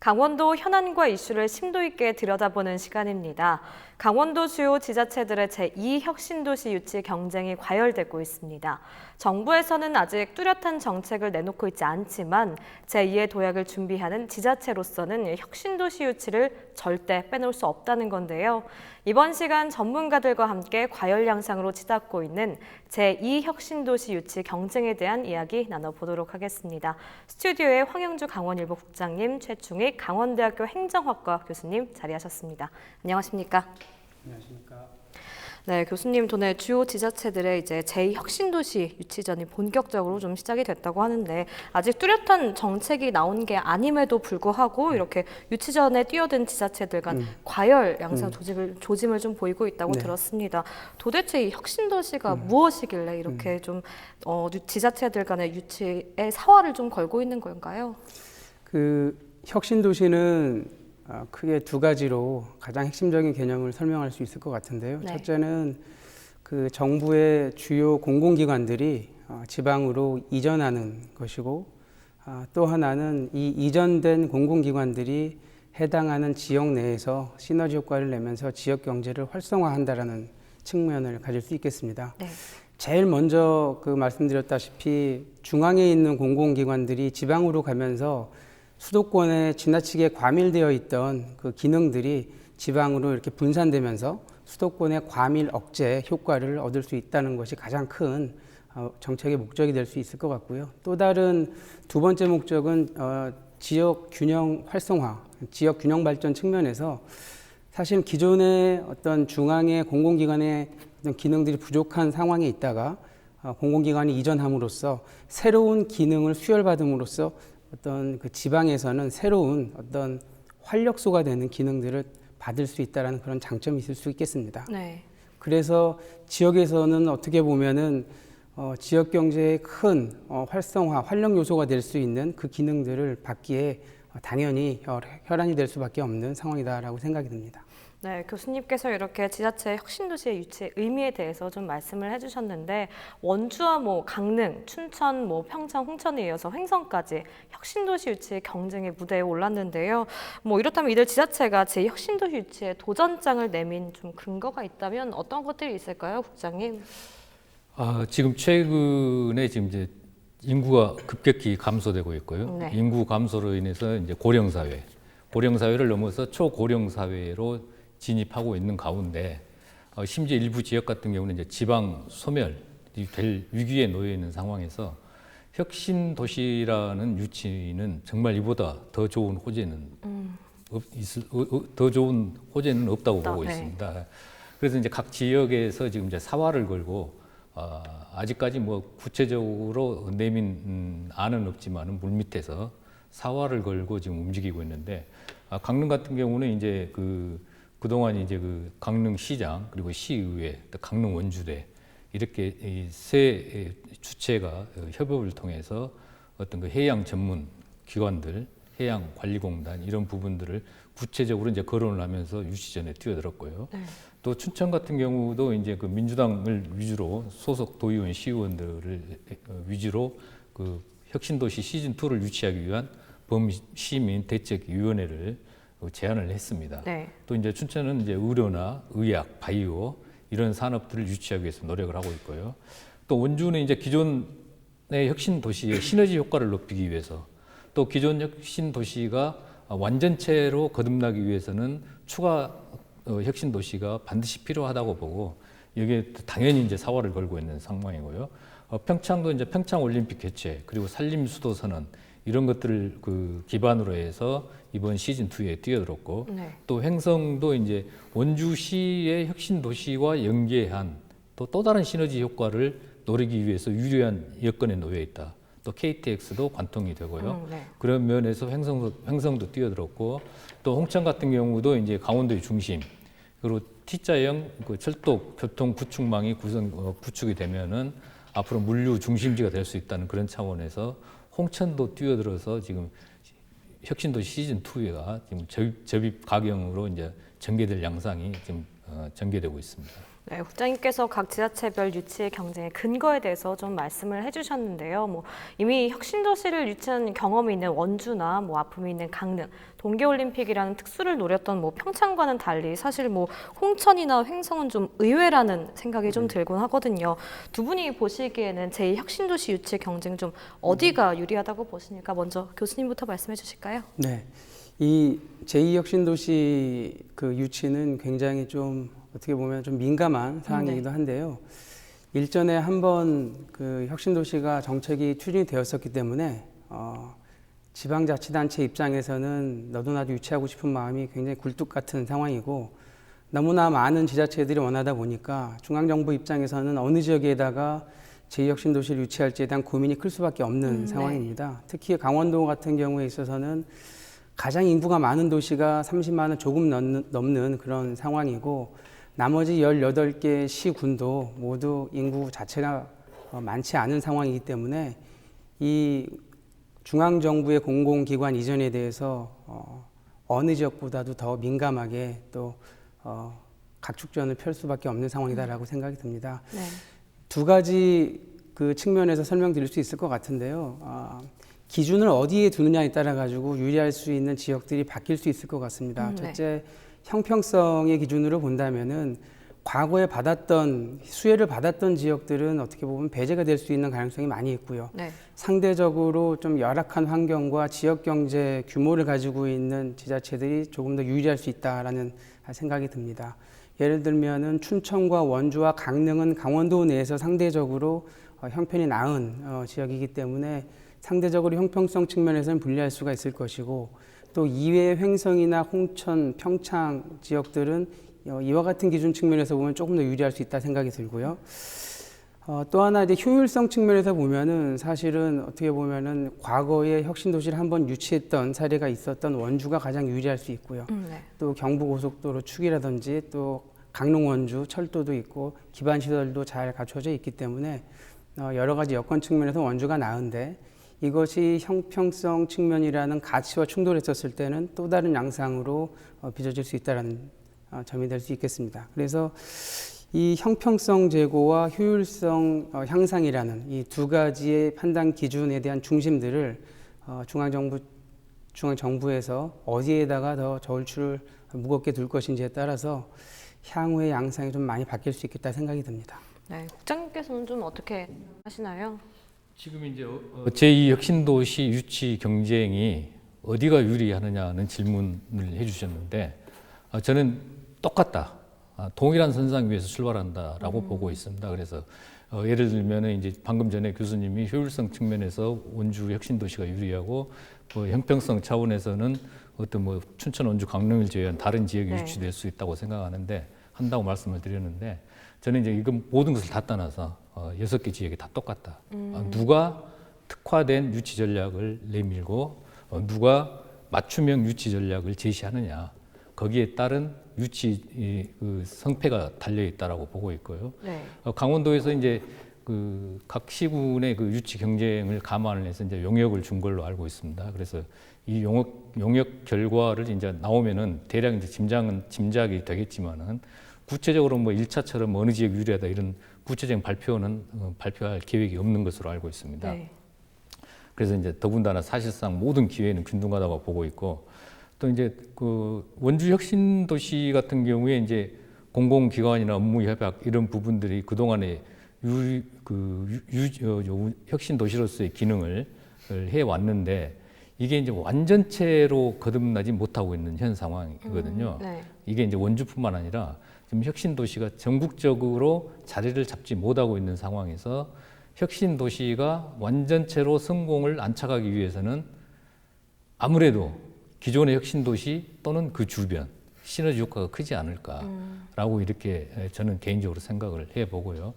강원도 현안과 이슈를 심도 있게 들여다보는 시간입니다. 강원도 주요 지자체들의 제2혁신도시 유치 경쟁이 과열되고 있습니다. 정부에서는 아직 뚜렷한 정책을 내놓고 있지 않지만 제2의 도약을 준비하는 지자체로서는 혁신도시 유치를 절대 빼놓을 수 없다는 건데요. 이번 시간 전문가들과 함께 과열 양상으로 치닫고 있는 제2혁신도시 유치 경쟁에 대한 이야기 나눠보도록 하겠습니다. 스튜디오에 황영주 강원일보 국장님, 최충익 강원대학교 행정학과 교수님 자리하셨습니다. 안녕하십니까? 안녕하십니까? 네, 교수님, 도내 주요 지자체들의 이제 제2혁신도시 유치전이 본격적으로 좀 시작이 됐다고 하는데 아직 뚜렷한 정책이 나온 게 아님에도 불구하고 이렇게 유치전에 뛰어든 지자체들 간 과열 양상 조짐을 좀 보이고 있다고 들었습니다. 도대체 이 혁신도시가 무엇이길래 이렇게 좀 지자체들 간의 유치에 사활을 좀 걸고 있는 건가요? 그 혁신도시는 크게 두 가지로 가장 핵심적인 개념을 설명할 수 있을 것 같은데요. 네. 첫째는 그 정부의 주요 공공기관들이 지방으로 이전하는 것이고, 또 하나는 이 이전된 공공기관들이 해당하는 지역 내에서 시너지 효과를 내면서 지역 경제를 활성화한다라는 측면을 가질 수 있겠습니다. 네. 제일 먼저 말씀드렸다시피 중앙에 있는 공공기관들이 지방으로 가면서 수도권에 지나치게 과밀되어 있던 그 기능들이 지방으로 이렇게 분산되면서 수도권의 과밀 억제 효과를 얻을 수 있다는 것이 가장 큰 정책의 목적이 될 수 있을 것 같고요. 또 다른 두 번째 목적은 지역 균형 활성화, 지역 균형 발전 측면에서 사실 기존의 어떤 중앙의 공공기관의 어떤 기능들이 부족한 상황에 있다가 공공기관이 이전함으로써 새로운 기능을 수혈받음으로써 어떤 그 지방에서는 새로운 어떤 활력소가 되는 기능들을 받을 수 있다는 그런 장점이 있을 수 있겠습니다. 네. 그래서 지역에서는 어떻게 보면은 지역 경제의 큰 활성화, 활력 요소가 될 수 있는 그 기능들을 받기에 당연히 혈안이 될 수밖에 없는 상황이다라고 생각이 듭니다. 네, 교수님께서 이렇게 지자체 혁신도시의 유치의 의미에 대해서 좀 말씀을 해주셨는데 원주와 강릉, 춘천, 평창, 홍천에 이어서 횡성까지 혁신도시 유치의 경쟁의 무대에 올랐는데요. 이렇다면 이들 지자체가 제2혁신도시 유치에 도전장을 내민 좀 근거가 있다면 어떤 것들이 있을까요, 국장님? 지금 최근에 이제 인구가 급격히 감소되고 있고요. 네. 인구 감소로 인해서 이제 고령사회를 넘어서 초고령사회로 진입하고 있는 가운데 심지어 일부 지역 같은 경우는 이제 지방 소멸이 될 위기에 놓여 있는 상황에서 혁신 도시라는 유치는 정말 이보다 더 좋은 호재는 없다고 보고 있습니다. 그래서 이제 각 지역에서 지금 이제 사활을 걸고 아직까지 구체적으로 내민 안은 없지만은 물밑에서 사활을 걸고 지금 움직이고 있는데 강릉 같은 경우는 이제 그동안 이제 강릉시장 그리고 시의회 또 강릉 원주대 이렇게 이 세 주체가 협업을 통해서 어떤 그 해양 전문 기관들, 해양관리공단 이런 부분들을 구체적으로 이제 거론을 하면서 유치전에 뛰어들었고요. 네. 또 춘천 같은 경우도 이제 그 민주당을 위주로 소속 도의원, 시의원들을 위주로 그 혁신도시 시즌2를 유치하기 위한 범시민 대책위원회를 제안을 했습니다. 네. 또 이제 춘천은 이제 의료나 의학, 바이오 이런 산업들을 유치하기 위해서 노력을 하고 있고요. 또 원주는 이제 기존의 혁신 도시의 시너지 효과를 높이기 위해서 또 기존 혁신 도시가 완전체로 거듭나기 위해서는 추가 혁신 도시가 반드시 필요하다고 보고 여기에 당연히 이제 사활을 걸고 있는 상황이고요. 평창도 이제 평창 올림픽 개최 그리고 산림 수도 선언 이런 것들을 기반으로 해서 이번 시즌 2에 뛰어들었고 네. 또 횡성도 이제 원주시의 혁신 도시와 연계한 또 다른 시너지 효과를 노리기 위해서 유리한 여건에 놓여 있다. 또 KTX도 관통이 되고요. 네. 그런 면에서 횡성도 뛰어들었고 또 홍천 같은 경우도 이제 강원도의 중심 그리고 T자형 철도 교통 구축망이 구축이 되면은 앞으로 물류 중심지가 될 수 있다는 그런 차원에서 홍천도 뛰어들어서 지금 혁신도시 시즌 2가 지금 접입 가경으로 이제 전개될 양상이 지금 전개되고 있습니다. 네, 국장님께서 각 지자체별 유치의 경쟁의 근거에 대해서 좀 말씀을 해주셨는데요. 뭐 이미 혁신도시를 유치한 경험이 있는 원주나 뭐 아픔이 있는 강릉, 동계올림픽이라는 특수를 노렸던 뭐 평창과는 달리 사실 뭐 홍천이나 횡성은 좀 의외라는 생각이 좀 들곤 하거든요. 두 분이 보시기에는 제2혁신도시 유치 경쟁 좀 어디가 유리하다고 보십니까? 먼저 교수님부터 말씀해 주실까요? 네, 이 제2혁신도시 그 유치는 굉장히 좀 어떻게 보면 좀 민감한 사항이기도 한데요. 일전에 한번 그 혁신도시가 정책이 추진이 되었었기 때문에 지방자치단체 입장에서는 너도 나도 유치하고 싶은 마음이 굉장히 굴뚝 같은 상황이고 너무나 많은 지자체들이 원하다 보니까 중앙정부 입장에서는 어느 지역에다가 제2혁신도시를 유치할지에 대한 고민이 클 수밖에 없는 상황입니다. 특히 강원도 같은 경우에 있어서는 가장 인구가 많은 도시가 30만 원 조금 넘는 그런 상황이고 나머지 18개 시군도 모두 인구 자체가 많지 않은 상황이기 때문에 이 중앙정부의 공공기관 이전에 대해서 어느 지역보다도 더 민감하게 또 각축전을 펼 수밖에 없는 상황이다라고 생각이 듭니다. 네. 두 가지 그 측면에서 설명드릴 수 있을 것 같은데요. 기준을 어디에 두느냐에 따라 가지고 유리할 수 있는 지역들이 바뀔 수 있을 것 같습니다. 첫째, 형평성의 기준으로 본다면은 과거에 수혜를 받았던 지역들은 어떻게 보면 배제가 될 수 있는 가능성이 많이 있고요. 네. 상대적으로 좀 열악한 환경과 지역 경제 규모를 가지고 있는 지자체들이 조금 더 유리할 수 있다라는 생각이 듭니다. 예를 들면은 춘천과 원주와 강릉은 강원도 내에서 상대적으로 형편이 나은 지역이기 때문에 상대적으로 형평성 측면에서는 불리할 수가 있을 것이고 또 이외의 횡성이나 홍천, 평창 지역들은 이와 같은 기준 측면에서 보면 조금 더 유리할 수 있다 생각이 들고요. 또 하나 이제 효율성 측면에서 보면은 사실은 어떻게 보면은 과거에 혁신도시를 한번 유치했던 사례가 있었던 원주가 가장 유리할 수 있고요. 또 경부고속도로 축이라든지 또 강릉 원주 철도도 있고 기반 시설도 잘 갖춰져 있기 때문에 여러 가지 여건 측면에서 원주가 나은데 이것이 형평성 측면이라는 가치와 충돌했었을 때는 또 다른 양상으로 빚어질 수 있다는 점이 될 수 있겠습니다. 그래서 이 형평성 제고와 효율성 향상이라는 이 두 가지의 판단 기준에 대한 중심들을 중앙정부에서 어디에다가 더 저울추를 무겁게 둘 것인지에 따라서 향후의 양상이 좀 많이 바뀔 수 있겠다 생각이 듭니다. 네, 국장님께서는 좀 어떻게 하시나요? 지금 이제 제2혁신도시 유치 경쟁이 어디가 유리하느냐는 질문을 해주셨는데 저는 똑같다. 동일한 선상 위에서 출발한다라고 보고 있습니다. 그래서 예를 들면 이제 방금 전에 교수님이 효율성 측면에서 원주 혁신도시가 유리하고 형평성 차원에서는 어떤 뭐 춘천, 원주, 강릉을 제외한 다른 지역이 유치될 수 있다고 생각하는데 한다고 말씀을 드렸는데 저는 이제 이건 모든 것을 다 떠나서 6개 지역이 다 똑같다. 누가 특화된 유치 전략을 내밀고 누가 맞춤형 유치 전략을 제시하느냐. 거기에 따른 유치 그 성패가 달려 있다라고 보고 있고요. 네. 강원도에서 이제 그 각 시군의 그 유치 경쟁을 감안을 해서 이제 용역을 준 걸로 알고 있습니다. 그래서 이 용역 결과를 이제 나오면은 대략 이제 짐작이 되겠지만은 구체적으로 뭐 1차처럼 어느 지역 유리하다 이런 구체적인 발표는 발표할 계획이 없는 것으로 알고 있습니다. 네. 그래서 이제 더군다나 사실상 모든 기회는 균등하다고 보고 있고 또 이제 그 원주 혁신도시 같은 경우에 이제 공공기관이나 업무 협약 이런 부분들이 그동안에 혁신도시로서의 기능을 해 왔는데 이게 이제 완전체로 거듭나지 못하고 있는 현 상황이거든요. 이게 이제 원주뿐만 아니라 지금 혁신도시가 전국적으로 자리를 잡지 못하고 있는 상황에서 혁신도시가 완전체로 성공을 안착하기 위해서는 아무래도 기존의 혁신도시 또는 그 주변 시너지 효과가 크지 않을까라고 이렇게 저는 개인적으로 생각을 해보고요.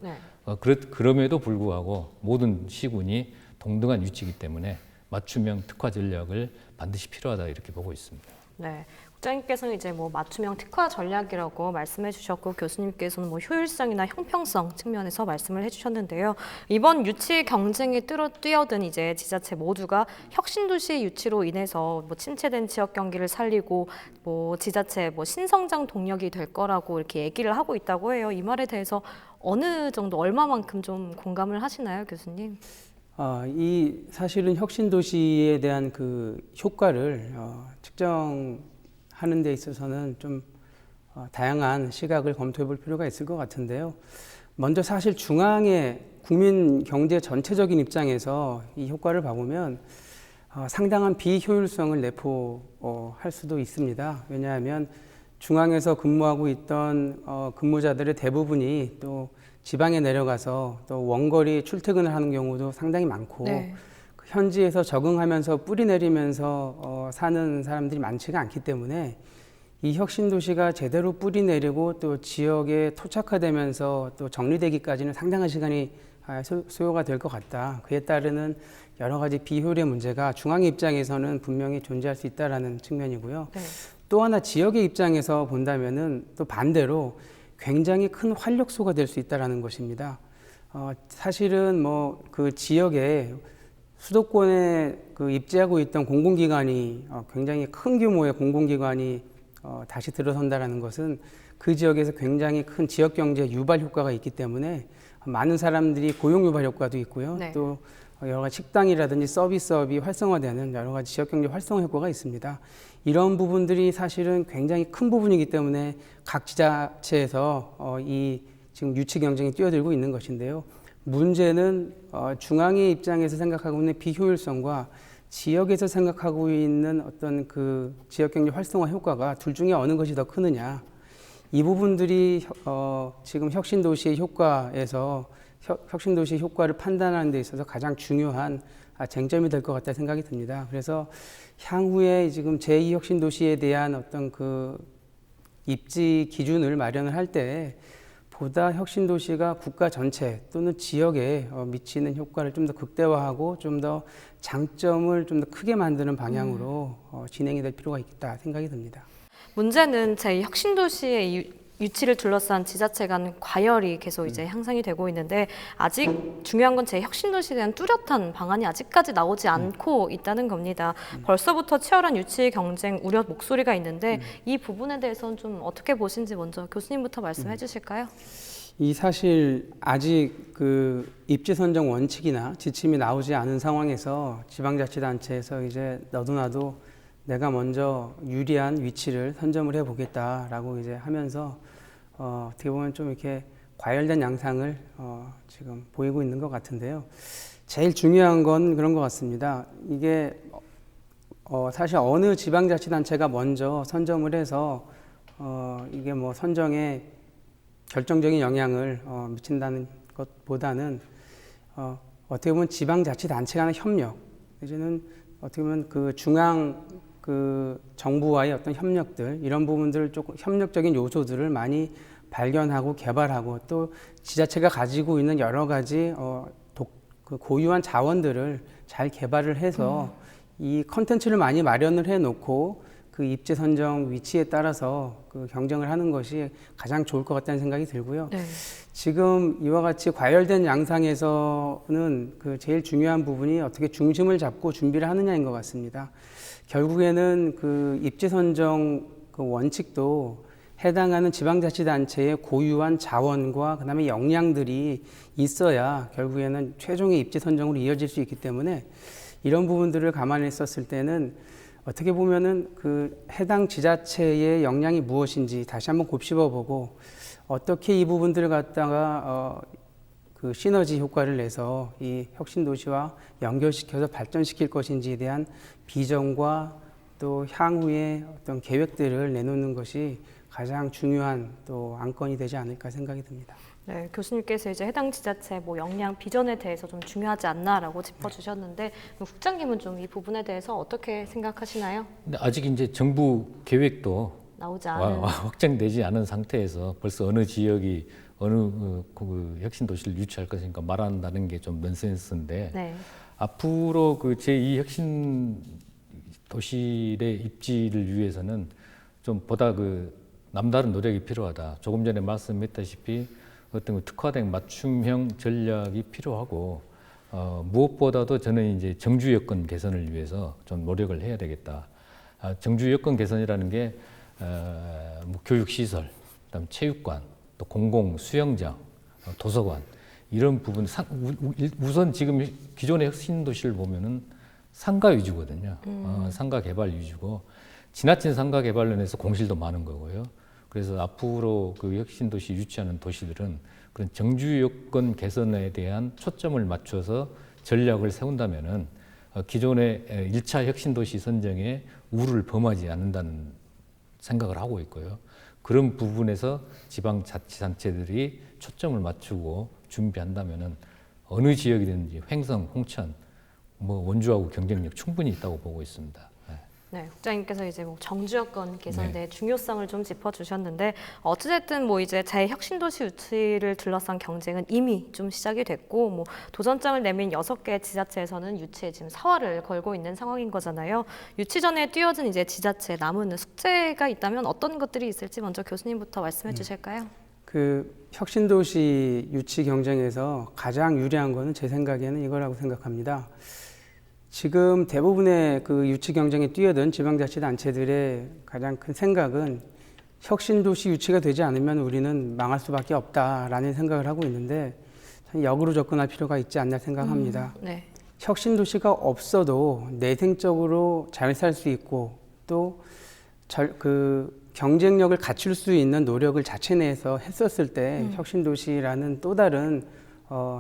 그럼에도 불구하고 모든 시군이 동등한 위치이기 때문에 맞춤형 특화 전략을 반드시 필요하다 이렇게 보고 있습니다. 네. 국장님께서는 이제 뭐 맞춤형 특화 전략이라고 말씀해 주셨고 교수님께서는 뭐 효율성이나 형평성 측면에서 말씀을 해 주셨는데요. 이번 유치 경쟁에 뛰어든 이제 지자체 모두가 혁신도시 유치로 인해서 뭐 침체된 지역 경기를 살리고 뭐 지자체 뭐 신성장 동력이 될 거라고 이렇게 얘기를 하고 있다고 해요. 이 말에 대해서 어느 정도 얼마만큼 좀 공감을 하시나요, 교수님? 이 사실은 혁신 도시에 대한 그 효과를 측정하는 데 있어서는 좀 다양한 시각을 검토해 볼 필요가 있을 것 같은데요. 먼저 사실 중앙의 국민 경제 전체적인 입장에서 이 효과를 봐보면 상당한 비효율성을 내포할 수도 있습니다. 왜냐하면 중앙에서 근무하고 있던 근무자들의 대부분이 또 지방에 내려가서 또 원거리 출퇴근을 하는 경우도 상당히 많고 네. 그 현지에서 적응하면서 뿌리 내리면서 사는 사람들이 많지가 않기 때문에 이 혁신 도시가 제대로 뿌리 내리고 또 지역에 토착화되면서 또 정리되기까지는 상당한 시간이 소요가 될 것 같다. 그에 따르는 여러 가지 비효율의 문제가 중앙의 입장에서는 분명히 존재할 수 있다라는 측면이고요. 네. 또 하나 지역의 입장에서 본다면은 또 반대로 굉장히 큰 활력소가 될 수 있다라는 것입니다. 사실은 뭐 그 지역에 수도권에 그 입지하고 있던 공공기관이 굉장히 큰 규모의 공공기관이 다시 들어선다라는 것은 그 지역에서 굉장히 큰 지역 경제 유발 효과가 있기 때문에 많은 사람들이 고용 유발 효과도 있고요. 네. 또 여러 가지 식당이라든지 서비스업이 활성화되는 여러 가지 지역 경제 활성화 효과가 있습니다. 이런 부분들이 사실은 굉장히 큰 부분이기 때문에 각 지자체에서 이 지금 유치 경쟁이 뛰어들고 있는 것인데요. 문제는 중앙의 입장에서 생각하고 있는 비효율성과 지역에서 생각하고 있는 어떤 그 지역 경제 활성화 효과가 둘 중에 어느 것이 더 크느냐. 이 부분들이 지금 혁신도시의 효과에서 혁신도시의 효과를 판단하는 데 있어서 가장 중요한 쟁점이 될 것 같다 생각이 듭니다. 그래서 향후에 지금 제2 혁신도시에 대한 어떤 그 입지 기준을 마련을 할 때 보다 혁신도시가 국가 전체 또는 지역에 미치는 효과를 좀 더 극대화하고 좀 더 장점을 좀 더 크게 만드는 방향으로 진행이 될 필요가 있다 생각이 듭니다. 문제는 제 혁신도시의 유치를 둘러싼 지자체 간 과열이 계속 이제 향상이 되고 있는데 아직 중요한 건 제 혁신도시에 대한 뚜렷한 방안이 아직까지 나오지 않고 있다는 겁니다. 벌써부터 치열한 유치 경쟁 우려 목소리가 있는데 이 부분에 대해서는 좀 어떻게 보신지 먼저 교수님부터 말씀해 주실까요? 이 사실 아직 그 입지 선정 원칙이나 지침이 나오지 않은 상황에서 지방자치단체에서 이제 너도 나도 내가 먼저 유리한 위치를 선점을 해보겠다라고 이제 하면서 어떻게 보면 좀 이렇게 과열된 양상을 지금 보이고 있는 것 같은데요. 제일 중요한 건 그런 것 같습니다. 이게 사실 어느 지방자치단체가 먼저 선점을 해서 이게 뭐 선정에 결정적인 영향을 미친다는 것보다는 어떻게 보면 지방자치단체 간의 협력, 이제는 어떻게 보면 그 중앙 그 정부와의 어떤 협력들 이런 부분들을 조금 협력적인 요소들을 많이 발견하고 개발하고 또 지자체가 가지고 있는 여러 가지 그 고유한 자원들을 잘 개발을 해서 이 컨텐츠를 많이 마련을 해놓고 그 입지 선정 위치에 따라서 그 경쟁을 하는 것이 가장 좋을 것 같다는 생각이 들고요. 네. 지금 이와 같이 과열된 양상에서는 그 제일 중요한 부분이 어떻게 중심을 잡고 준비를 하느냐인 것 같습니다. 결국에는 그 입지 선정 그 원칙도 해당하는 지방자치단체의 고유한 자원과 그다음에 역량들이 있어야 결국에는 최종의 입지 선정으로 이어질 수 있기 때문에 이런 부분들을 감안했었을 때는 어떻게 보면은 그 해당 지자체의 역량이 무엇인지 다시 한번 곱씹어보고 어떻게 이 부분들을 갖다가 그 시너지 효과를 내서 이 혁신도시와 연결시켜서 발전시킬 것인지에 대한 비전과 또 향후의 어떤 계획들을 내놓는 것이 가장 중요한 또 안건이 되지 않을까 생각이 듭니다. 네, 교수님께서 이제 해당 지자체 뭐 역량 비전에 대해서 좀 중요하지 않나라고 짚어주셨는데 국장님은 좀 이 부분에 대해서 어떻게 생각하시나요? 근데 아직 이제 정부 계획도 나오지 않은 확정되지 않은 상태에서 벌써 어느 지역이 어느 그 혁신 도시를 유치할 것인가 말한다는 게 좀 넌센스인데 네. 앞으로 그 제2 혁신 도시의 입지를 위해서는 좀 보다 그 남다른 노력이 필요하다. 조금 전에 말씀했다시피 어떤 특화된 맞춤형 전략이 필요하고 무엇보다도 저는 이제 정주 여건 개선을 위해서 좀 노력을 해야 되겠다. 정주 여건 개선이라는 게 뭐 교육시설, 그다음 체육관, 또 공공 수영장, 도서관 이런 부분 우선 지금 기존의 혁신도시를 보면은 상가 위주거든요. 상가 개발 위주고 지나친 상가 개발로 인해서 공실도 많은 거고요. 그래서 앞으로 그 혁신도시 유치하는 도시들은 그런 정주 여건 개선에 대한 초점을 맞춰서 전략을 세운다면은 기존의 1차 혁신도시 선정에 우를 범하지 않는다는 생각을 하고 있고요. 그런 부분에서 지방자치단체들이 초점을 맞추고 준비한다면은 어느 지역이든지 횡성, 홍천, 뭐 원주하고 경쟁력 충분히 있다고 보고 있습니다. 네, 국장님께서 이제 뭐 정주 여건 개선의 네. 중요성을 좀 짚어주셨는데 어찌됐든 뭐 이제 재혁신도시 유치를 둘러싼 경쟁은 이미 좀 시작이 됐고 뭐 도전장을 내민 6개 지자체에서는 유치에 지금 사활을 걸고 있는 상황인 거잖아요. 유치 전에 띄어진 이제 지자체 남은 숙제가 있다면 어떤 것들이 있을지 먼저 교수님부터 말씀해 주실까요? 그 혁신도시 유치 경쟁에서 가장 유리한 거는 제 생각에는 이거라고 생각합니다. 지금 대부분의 그 유치 경쟁에 뛰어든 지방자치단체들의 가장 큰 생각은 혁신도시 유치가 되지 않으면 우리는 망할 수밖에 없다라는 생각을 하고 있는데 역으로 접근할 필요가 있지 않나 생각합니다. 네. 혁신도시가 없어도 내생적으로 잘 살 수 있고 또 그 경쟁력을 갖출 수 있는 노력을 자체 내에서 했었을 때 혁신도시라는 또 다른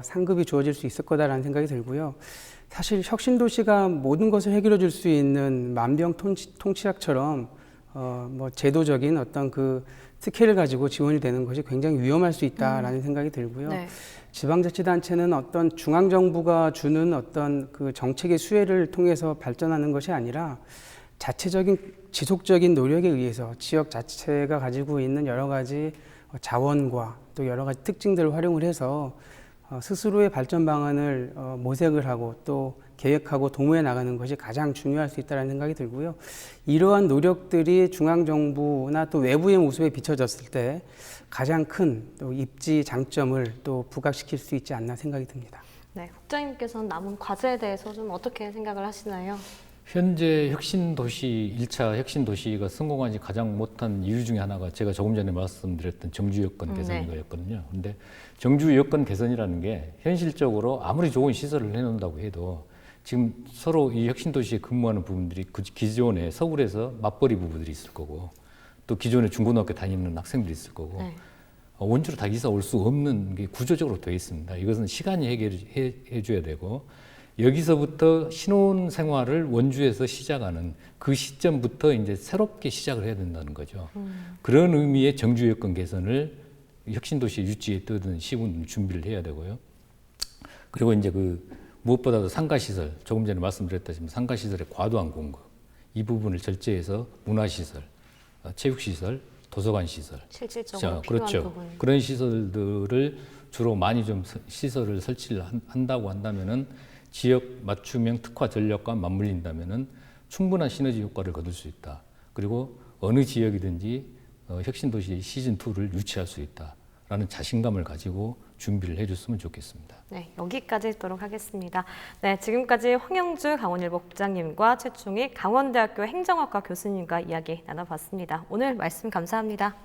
상급이 주어질 수 있을 거다라는 생각이 들고요. 사실 혁신도시가 모든 것을 해결해 줄 수 있는 만병통치약처럼 뭐 제도적인 어떤 그 스케일을 가지고 지원이 되는 것이 굉장히 위험할 수 있다라는 생각이 들고요. 네. 지방자치단체는 어떤 중앙정부가 주는 어떤 그 정책의 수혜를 통해서 발전하는 것이 아니라 자체적인 지속적인 노력에 의해서 지역 자체가 가지고 있는 여러 가지 자원과 또 여러 가지 특징들을 활용을 해서 스스로의 발전 방안을 모색을 하고 또 계획하고 도모해 나가는 것이 가장 중요할 수 있다는 생각이 들고요. 이러한 노력들이 중앙정부나 또 외부의 모습에 비춰졌을 때 가장 큰 또 입지 장점을 또 부각시킬 수 있지 않나 생각이 듭니다. 네, 국장님께서는 남은 과제에 대해서 좀 어떻게 생각을 하시나요? 현재 혁신도시 1차 혁신도시가 성공하지 가장 못한 이유 중에 하나가 제가 조금 전에 말씀드렸던 정주 여건 개선이었거든요. 근데 정주 여건 개선이라는 게 현실적으로 아무리 좋은 시설을 해놓는다고 해도 지금 서로 이 혁신도시에 근무하는 부분들이 그 기존에 서울에서 맞벌이 부부들이 있을 거고 또 기존에 중고등학교 다니는 학생들이 있을 거고 원주로 다 이사 올 수 없는 게 구조적으로 되어 있습니다. 이것은 시간이 해결해 줘야 되고 여기서부터 신혼 생활을 원주에서 시작하는 그 시점부터 이제 새롭게 시작을 해야 된다는 거죠. 그런 의미의 정주 여건 개선을 혁신도시 유치에 뜨든 시군 준비를 해야 되고요. 그리고 이제 그 무엇보다도 상가시설, 조금 전에 말씀드렸다시피 상가시설의 과도한 공급, 이 부분을 절제해서 문화시설, 체육시설, 도서관시설, 실질적으로 필요한 그렇죠. 부분. 그런 시설들을 주로 많이 좀 시설을 설치를 한다고 한다면은 지역 맞춤형 특화 전략과 맞물린다면은 충분한 시너지 효과를 거둘 수 있다. 그리고 어느 지역이든지 혁신도시 시즌2를 유치할 수 있다라는 자신감을 가지고 준비를 해줬으면 좋겠습니다. 네, 여기까지 듣도록 하겠습니다. 네, 지금까지 황영주 강원일보 국장님과 최충익 강원대학교 행정학과 교수님과 이야기 나눠봤습니다. 오늘 말씀 감사합니다.